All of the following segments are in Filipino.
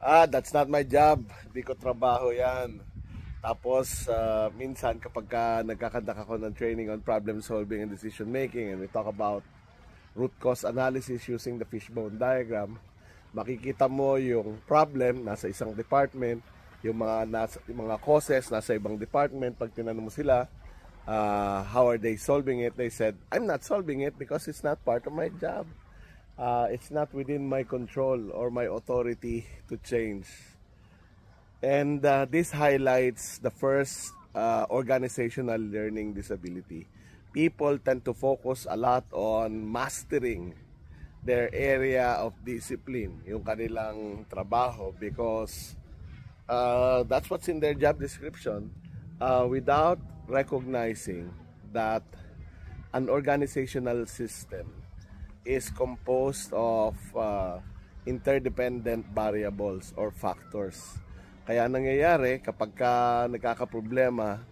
That's not my job. Hindi ko trabaho yan. Tapos, minsan kapag nagkakandak ako ng training on problem solving and decision making, and we talk about root cause analysis using the fishbone diagram, makikita mo yung problem nasa isang department, yung mga causes nasa ibang department. Pag tinanong mo sila, how are they solving it? They said, I'm not solving it because it's not part of my job. It's not within my control or my authority to change. And this highlights the first organizational learning disability. People tend to focus a lot on mastering their area of discipline, yung kanilang trabaho, because that's what's in their job description, without recognizing that an organizational system is composed of interdependent variables or factors. Kaya nangyayari kapag nagkakaproblema,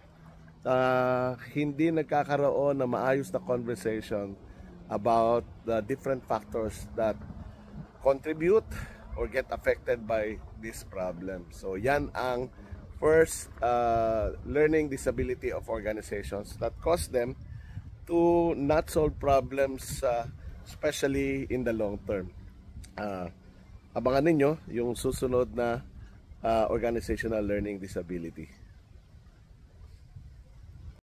hindi nagkakaroon na maayos na conversation about the different factors that contribute or get affected by this problem. So yan ang first learning disability of organizations that cause them to not solve problems, especially in the long term. Abangan ninyo yung susunod na organizational learning disability.